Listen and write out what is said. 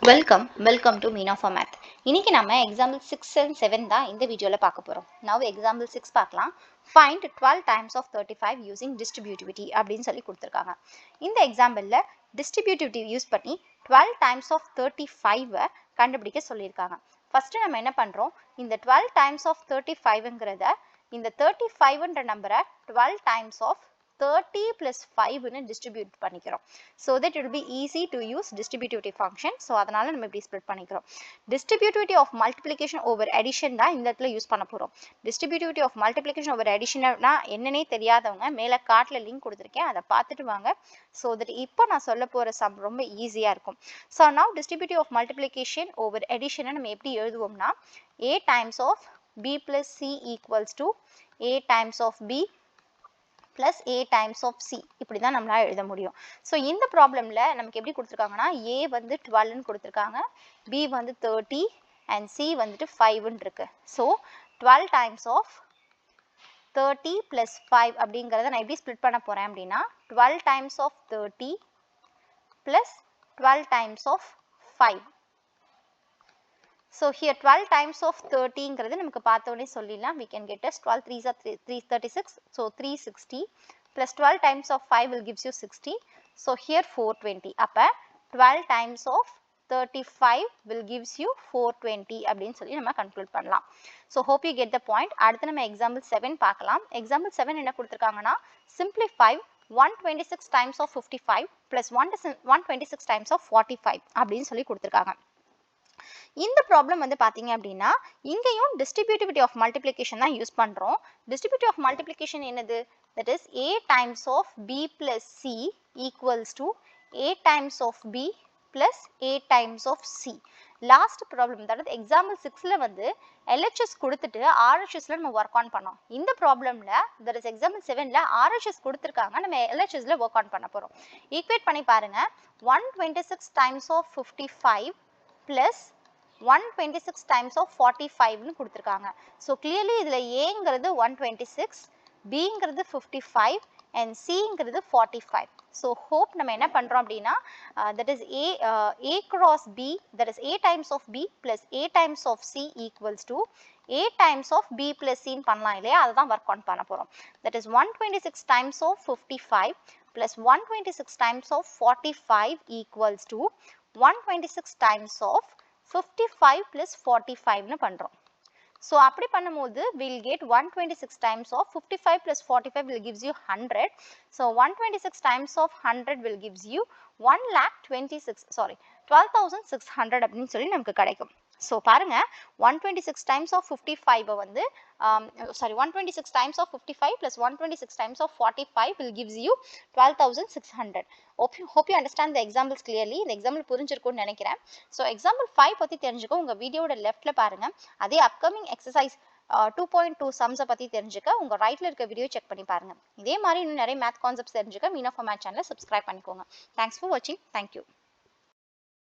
Welcome to Meena for Math. இன்னைக்கு நம்ம example 6 and 7 தான் இந்த வீடியோல பார்க்க போறோம். Now example 6 பார்க்கலாம். Find 12 times of 35 using distributivity அப்படின்னு சொல்லி கொடுத்திருக்காங்க. இந்த எக்ஸாம்பிள்ல distributivity யூஸ் பண்ணி 12 times of 35 கண்டுபிடிக்க சொல்லியிருக்காங்க. ஃபர்ஸ்ட் நம்ம என்ன பண்றோம்? இந்த 12 times of 35ங்கறத இந்த 35ன்ற நம்பரை 12 times of 30 plus 5 ன்னு distribute பண்ணிக்கிறோம். So that it will be easy to use distributivity function. So அதனால நம்ம இப்படி split பண்ணிக்கிறோம். Distributivity of multiplication over addition தான் இந்த இடத்துல யூஸ் பண்ண போறோம். Distributivity of multiplication over addition னா என்னன்னே தெரியாதவங்க மேல கார்ட்ல லிங்க் கொடுத்திருக்கேன். அதை பார்த்துட்டு வாங்க. So that இப்போ நான் சொல்ல போற சம் ரொம்ப ஈஸியா இருக்கும். So now distributivity of multiplication over addition நம்ம எப்படி எழுதுவோம்னா a times of b plus c equals to a times of b plus a times of c இப்படி தான் நம்மளால எழுத முடியும். ஸோ இந்த ப்ராப்ளம்ல நமக்கு எப்படி கொடுத்துருக்காங்கன்னா a வந்து 12ன்னு கொடுத்துருக்காங்க, b வந்து 30 and c வந்துட்டு 5ன்னு இருக்கு. ஸோ 12 times of 30 plus 5 அப்படிங்கிறத நான் எப்படி ஸ்ப்ளிட் பண்ண போறேன் அப்படின்னா 12 times of 30 plus 12 times of 5. So here 12 times of 30ங்கிறது நமக்கு பார்த்த உடனே சொல்லிடலாம். We can get as 12 3s are 336. So 360 plus 12 times of 5 will gives you 60. So here 420. அப்ப 12 times of 35 will gives you 420 அப்படின்னு சொல்லி நம்ம கன்க்ளூட் பண்ணலாம். So hope you get the point. அடுத்து நம்ம example 7 பார்க்கலாம். Example 7 என்ன கொடுத்திருக்காங்கன்னா simplify 126 times of 55 plus 126 times of 45 அப்படின்னு சொல்லி கொடுத்திருக்காங்க. இந்த ப்ராப்ளம் வந்து பாத்தீங்க அப்படின்னா இங்கேயும் distributivity of multiplication தான் யூஸ் பண்றோம். Distributivity of multiplication என்னது? That is a times of b plus c equals to a times of b plus a times of c. Last problem அதாவது எக்ஸாம்பிள் 6ல வந்து LHS கொடுத்துட்டு RHSல நம்ம ஒர்க் ஆன் பண்ணோம். இந்த ப்ராப்ளம்ல that is example 7ல RHS கொடுத்திருக்காங்க, நம்ம LHSல work on பண்ண போறோம். ஈக்குவேட் பண்ணி பாருங்க. 126 times of 55 plus 126 times of 45 னு கொடுத்திருக்காங்க. So clearly இதுல Aங்கிறது 126, Bங்கிறது 55 and Cங்கிறது 45. So hope நம்ம என்ன பண்றோம் அப்படின்னா that is A cross B, that is A times of B plus A times of C equals to A times of B plus C ன்னு பண்ணலாம் இல்லையா, அதுதான் ஒர்க் ஆன் பண்ண போறோம். That is 126 times of 55 plus 126 times of 45 equals to 126 times of 55 plus 45 னு பண்றோம். So அப்படி பண்ணும்போது we'll get 126 times of 55 plus 45 will gives you 100. So 126 times of 100 will gives you 12,600 அப்படின்னு சொல்லி நமக்கு கிடைக்கும். So பாருங்க 126 times of 55 வந்து 126 times of 55 plus 126 times of 45 will gives you 12,600. Hope you understand the examples clearly. இந்த example புரிஞ்சிருக்கும்னு நினைக்கிறேன். So example 5 பற்றி தெரிஞ்சுக்க உங்கள் வீடியோட லெஃப்டில் பாருங்க. அதே அப்கமிங் எக்ஸசைஸ் 2.2 சம்ஸை பற்றி தெரிஞ்சுக்க உங்கள் ரைட்டில் இருக்க வீடியோ செக் பண்ணி பாருங்க. இதே மாதிரி இன்னும் நிறைய மேத் கான்செப்ட்ஸ் தெரிஞ்சுக்க மீனா ஃபார் மேத் சேனலை சப்ஸ்கிரைப் பண்ணிக்கோங்க. தேங்க்ஸ் ஃபார் வாட்சிங். தேங்க்யூ.